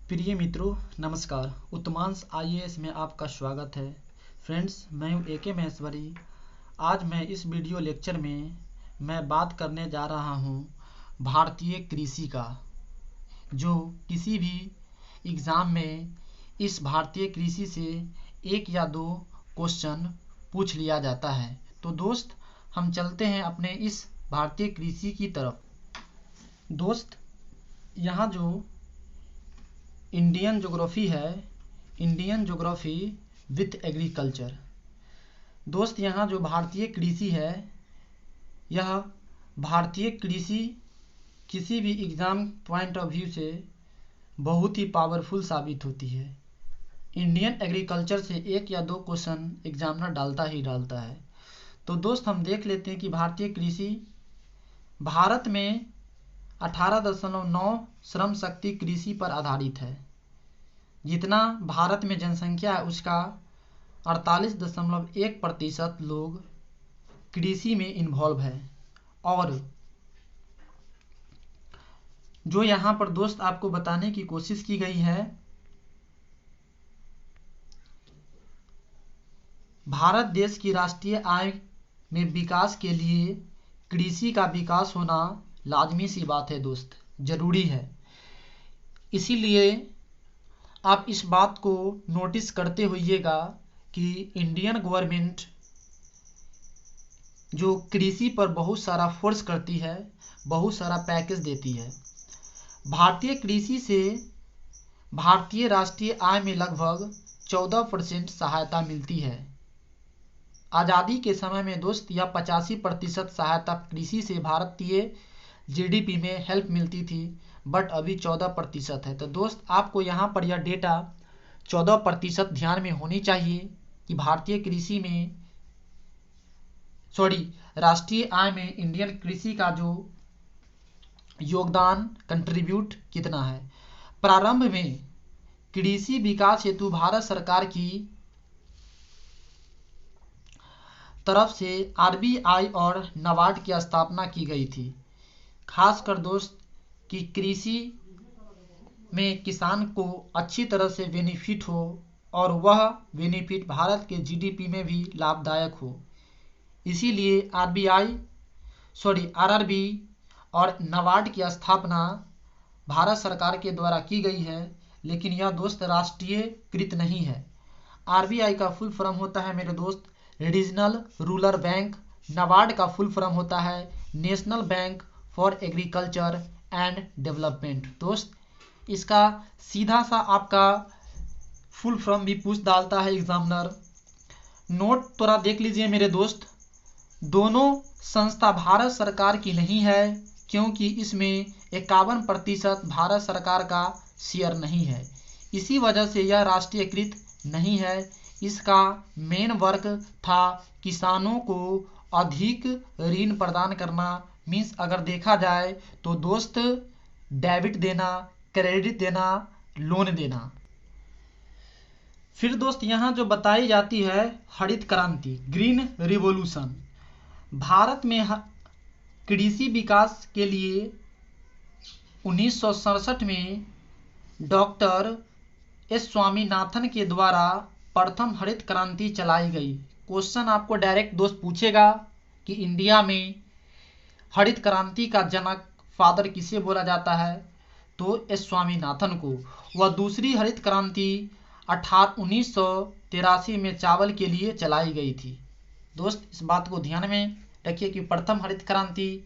प्रिय मित्रों, नमस्कार। उत्तमांश आईएएस में आपका स्वागत है। फ्रेंड्स, मैं हूं एके महेश्वरी। आज मैं इस वीडियो लेक्चर में मैं बात करने जा रहा हूं भारतीय कृषि का, जो किसी भी एग्ज़ाम में इस भारतीय कृषि से एक या दो क्वेश्चन पूछ लिया जाता है। तो दोस्त, हम चलते हैं अपने इस भारतीय कृषि की तरफ। दोस्त, यहाँ जो इंडियन ज्योग्राफी है, इंडियन ज्योग्राफी विथ एग्रीकल्चर। दोस्त, यहाँ जो भारतीय कृषि है, यह भारतीय कृषि किसी भी एग्ज़ाम पॉइंट ऑफ व्यू से बहुत ही पावरफुल साबित होती है। इंडियन एग्रीकल्चर से एक या दो क्वेश्चन एग्जामिनर डालता ही डालता है। तो दोस्त, हम देख लेते हैं कि भारतीय कृषि भारत में 18.9 श्रम शक्ति कृषि पर आधारित है। जितना भारत में जनसंख्या है उसका 48.1% लोग कृषि में इन्वॉल्व है। और जो यहाँ पर दोस्त आपको बताने की कोशिश की गई है, भारत देश की राष्ट्रीय आय में विकास के लिए कृषि का विकास होना लाजमी सी बात है दोस्त, जरूरी है। इसीलिए आप इस बात को नोटिस करते होइएगा कि इंडियन गवर्नमेंट जो कृषि पर बहुत सारा फोर्स करती है, बहुत सारा पैकेज देती है। भारतीय कृषि से भारतीय राष्ट्रीय आय में लगभग 14% सहायता मिलती है। आज़ादी के समय में दोस्त यह 85% सहायता कृषि से भारतीय जीडीपी में हेल्प मिलती थी, बट अभी 14% है। तो दोस्त, आपको यहाँ पर यह डेटा 14% ध्यान में होनी चाहिए कि भारतीय कृषि में राष्ट्रीय आय में इंडियन कृषि का जो योगदान कंट्रीब्यूट कितना है। प्रारंभ में कृषि विकास हेतु भारत सरकार की तरफ से आरबीआई और नाबार्ड की स्थापना की गई थी। खासकर दोस्त कि कृषि में किसान को अच्छी तरह से बेनिफिट हो और वह बेनिफिट भारत के जीडीपी में भी लाभदायक हो। इसीलिए आरआरबी और नाबार्ड की स्थापना भारत सरकार के द्वारा की गई है, लेकिन यह दोस्त राष्ट्रीयकृत नहीं है। आरबीआई का फुल फॉर्म होता है मेरे दोस्त रीजनल रूरल बैंक। नाबार्ड का फुल फॉर्म होता है national bank for agriculture and development. दोस्त, इसका सीधा सा आपका फुल फॉर्म भी पूछ डालता है एग्जामिनर। नोट थोड़ा देख लीजिए मेरे दोस्त, दोनों संस्था भारत सरकार की नहीं है, क्योंकि इसमें 51% भारत सरकार का शेयर नहीं है। इसी वजह से यह राष्ट्रीयकृत नहीं है। इसका मेन वर्क था किसानों को अधिक ऋण प्रदान करना। मीन्स अगर देखा जाए तो दोस्त, डेबिट देना, क्रेडिट देना, लोन देना। फिर दोस्त, यहाँ जो बताई जाती है हरित क्रांति, ग्रीन रिवॉल्यूशन। भारत में कृषि विकास के लिए 1967 में डॉक्टर एस स्वामीनाथन के द्वारा प्रथम हरित क्रांति चलाई गई। क्वेश्चन आपको डायरेक्ट दोस्त पूछेगा कि इंडिया में हरित क्रांति का जनक, फादर किसे बोला जाता है, तो एस स्वामीनाथन को। वह दूसरी हरित क्रांति 1983 में चावल के लिए चलाई गई थी। दोस्त, इस बात को ध्यान में रखिए कि प्रथम हरित क्रांति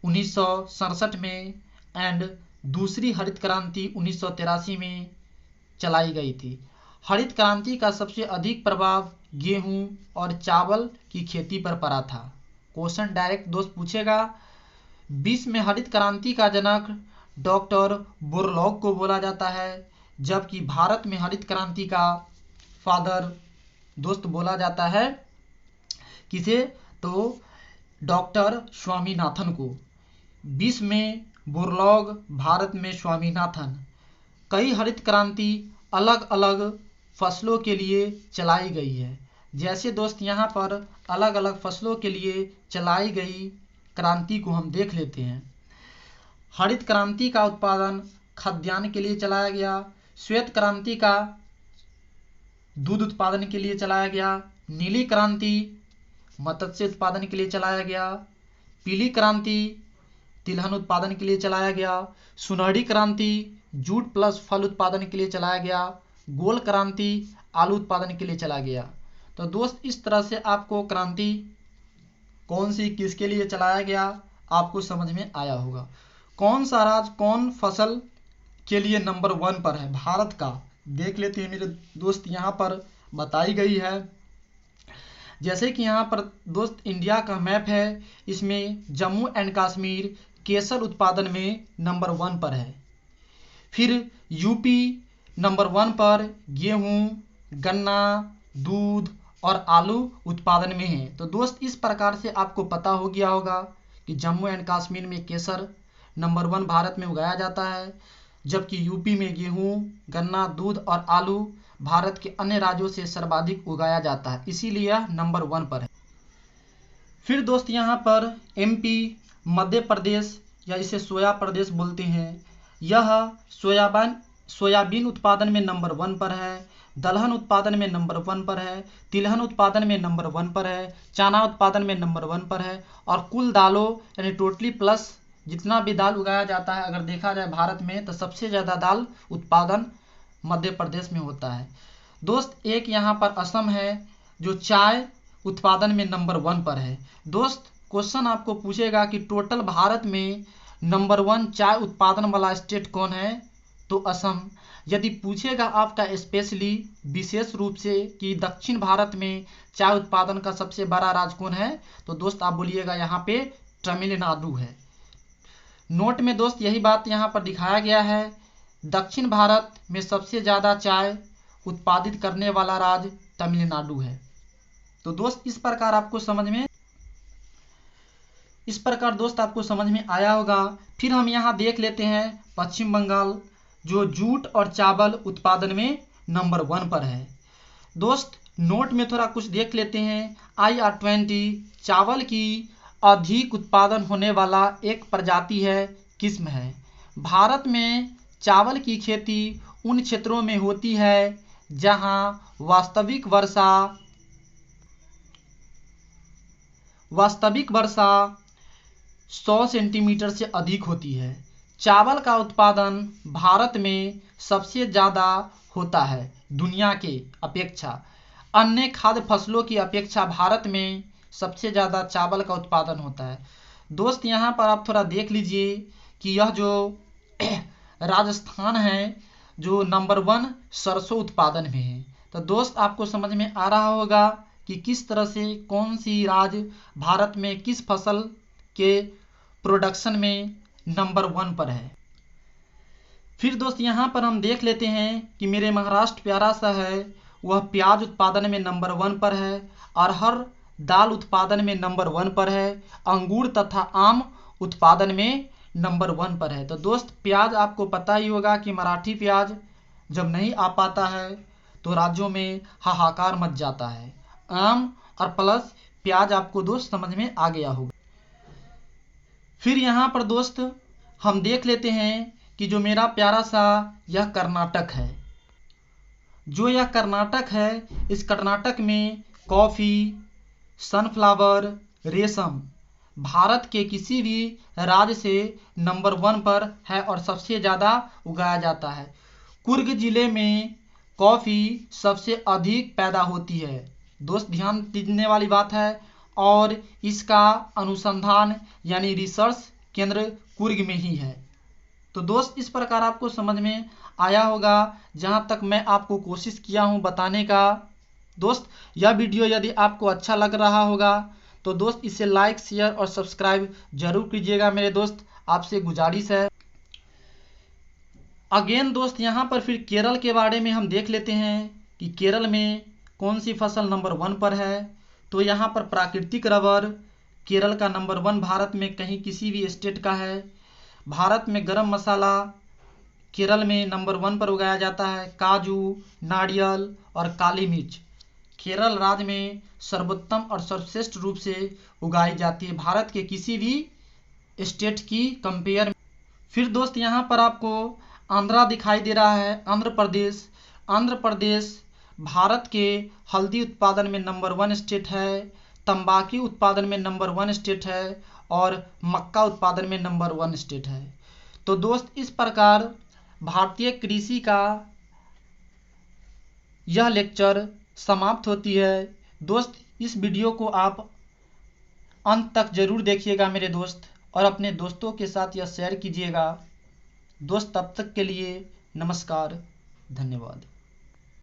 1967 में एंड दूसरी हरित क्रांति 1983 में चलाई गई थी। हरित क्रांति का सबसे अधिक प्रभाव गेहूं और चावल की खेती पर पड़ा था। क्वेश्चन डायरेक्ट दोस्त पूछेगा। विश्व में हरित क्रांति का जनक डॉक्टर बोरलॉग को बोला जाता है, जबकि भारत में हरित क्रांति का फादर दोस्त बोला जाता है किसे, तो डॉक्टर स्वामीनाथन को। विश्व में बोरलॉग, भारत में स्वामीनाथन। कई हरित क्रांति अलग अलग फसलों के लिए चलाई गई है। जैसे दोस्त, यहाँ पर अलग अलग फसलों के लिए चलाई गई क्रांति को हम देख लेते हैं। हरित क्रांति का उत्पादन खाद्यान्न के लिए चलाया गया। श्वेत क्रांति का दूध उत्पादन के लिए चलाया गया। नीली क्रांति मत्स्य उत्पादन के लिए चलाया गया। पीली क्रांति तिलहन उत्पादन के लिए चलाया गया। सुनहरी क्रांति जूट प्लस फल उत्पादन के लिए चलाया गया। गोल क्रांति आलू उत्पादन के लिए चलाया गया। तो दोस्त, इस तरह से आपको क्रांति कौन सी किसके लिए चलाया गया आपको समझ में आया होगा। कौन सा राज्य कौन फसल के लिए नंबर 1 पर है भारत का, देख लेते हैं मेरे दोस्त। यहाँ पर बताई गई है, जैसे कि यहाँ पर दोस्त इंडिया का मैप है, इसमें जम्मू एंड कश्मीर केसर उत्पादन में नंबर 1 पर है। फिर यूपी नंबर 1 पर गेहूं, गन्ना, दूध और आलू उत्पादन में है। तो दोस्त, इस प्रकार से आपको पता हो गया होगा कि जम्मू एंड कश्मीर में केसर नंबर 1 भारत में उगाया जाता है, जबकि यूपी में गेहूं, गन्ना, दूध और आलू भारत के अन्य राज्यों से सर्वाधिक उगाया जाता है, इसीलिए यह नंबर 1 पर है। फिर दोस्त, यहाँ पर एमपी, मध्य प्रदेश या इसे सोया प्रदेश बोलते हैं, यह सोयाबीन उत्पादन में नंबर 1 पर है। दलहन उत्पादन में नंबर 1 पर है। तिलहन उत्पादन में नंबर 1 पर है। चना उत्पादन में नंबर 1 पर है। और कुल दालों यानी टोटली प्लस जितना भी दाल उगाया जाता है, अगर देखा जाए भारत में, तो सबसे ज़्यादा दाल उत्पादन मध्य प्रदेश में होता है। दोस्त, एक यहाँ पर असम है जो चाय उत्पादन में नंबर 1 पर है। दोस्त, क्वेश्चन आपको पूछेगा कि टोटल भारत में नंबर 1 चाय उत्पादन वाला स्टेट कौन है, तो असम। यदि पूछेगा आपका स्पेशली विशेष रूप से कि दक्षिण भारत में चाय उत्पादन का सबसे बड़ा राज्य कौन है, तो दोस्त आप बोलिएगा यहाँ पे तमिलनाडु है। नोट में दोस्त यही बात यहाँ पर दिखाया गया है, दक्षिण भारत में सबसे ज़्यादा चाय उत्पादित करने वाला राज्य तमिलनाडु है। तो दोस्त, इस प्रकार दोस्त आपको समझ में आया होगा। फिर हम यहाँ देख लेते हैं पश्चिम बंगाल, जो जूट और चावल उत्पादन में नंबर 1 पर है। दोस्त, नोट में थोड़ा कुछ देख लेते हैं। IR20 चावल की अधिक उत्पादन होने वाला एक प्रजाति है, किस्म है। भारत में चावल की खेती उन क्षेत्रों में होती है जहां वास्तविक वर्षा 100 सेंटीमीटर से अधिक होती है। चावल का उत्पादन भारत में सबसे ज़्यादा होता है दुनिया के अपेक्षा। अन्य खाद्य फसलों की अपेक्षा भारत में सबसे ज़्यादा चावल का उत्पादन होता है। दोस्त, यहाँ पर आप थोड़ा देख लीजिए कि यह जो राजस्थान है जो नंबर 1 सरसों उत्पादन में है। तो दोस्त, आपको समझ में आ रहा होगा कि किस तरह से कौन सी राज्य भारत में किस फसल के प्रोडक्शन में नंबर 1 पर है। फिर दोस्त, यहाँ पर हम देख लेते हैं कि मेरे महाराष्ट्र प्यारा सा है, वह प्याज उत्पादन में नंबर 1 पर है। अरहर दाल उत्पादन में नंबर 1 पर है। अंगूर तथा आम उत्पादन में नंबर 1 पर है। तो दोस्त, प्याज आपको पता ही होगा कि मराठी प्याज जब नहीं आ पाता है तो राज्यों में हाहाकार मच जाता है। आम और प्लस प्याज आपको दोस्त समझ में आ गया होगा। फिर यहाँ पर दोस्त हम देख लेते हैं कि जो मेरा प्यारा सा यह कर्नाटक है। जो यह कर्नाटक है, इस कर्नाटक में कॉफ़ी, सनफ्लावर, रेशम भारत के किसी भी राज्य से नंबर 1 पर है और सबसे ज़्यादा उगाया जाता है। कुर्ग जिले में कॉफ़ी सबसे अधिक पैदा होती है। दोस्त, ध्यान देने वाली बात है, और इसका अनुसंधान यानी रिसर्च केंद्र कुर्ग में ही है। तो दोस्त, इस प्रकार आपको समझ में आया होगा जहाँ तक मैं आपको कोशिश किया हूँ बताने का। दोस्त, यह वीडियो यदि आपको अच्छा लग रहा होगा तो दोस्त इसे लाइक, शेयर और सब्सक्राइब जरूर कीजिएगा। मेरे दोस्त, आपसे गुजारिश है। अगेन दोस्त, यहाँ पर फिर केरल के बारे में हम देख लेते हैं कि केरल में कौन सी फसल नंबर 1 पर है। तो यहाँ पर प्राकृतिक रबर केरल का नंबर 1 भारत में कहीं किसी भी स्टेट का है। भारत में गरम मसाला केरल में नंबर 1 पर उगाया जाता है। काजू, नारियल और काली मिर्च केरल राज्य में सर्वोत्तम और सर्वश्रेष्ठ रूप से उगाई जाती है भारत के किसी भी स्टेट की कंपेयर। फिर दोस्त, यहाँ पर आपको आंध्रा दिखाई दे रहा है, आंध्र प्रदेश। आंध्र प्रदेश भारत के हल्दी उत्पादन में नंबर 1 स्टेट है, तंबाकू उत्पादन में नंबर 1 स्टेट है और मक्का उत्पादन में नंबर 1 स्टेट है। तो दोस्त, इस प्रकार भारतीय कृषि का यह लेक्चर समाप्त होती है। दोस्त, इस वीडियो को आप अंत तक जरूर देखिएगा मेरे दोस्त, और अपने दोस्तों के साथ यह शेयर कीजिएगा। दोस्त, तब तक के लिए नमस्कार, धन्यवाद।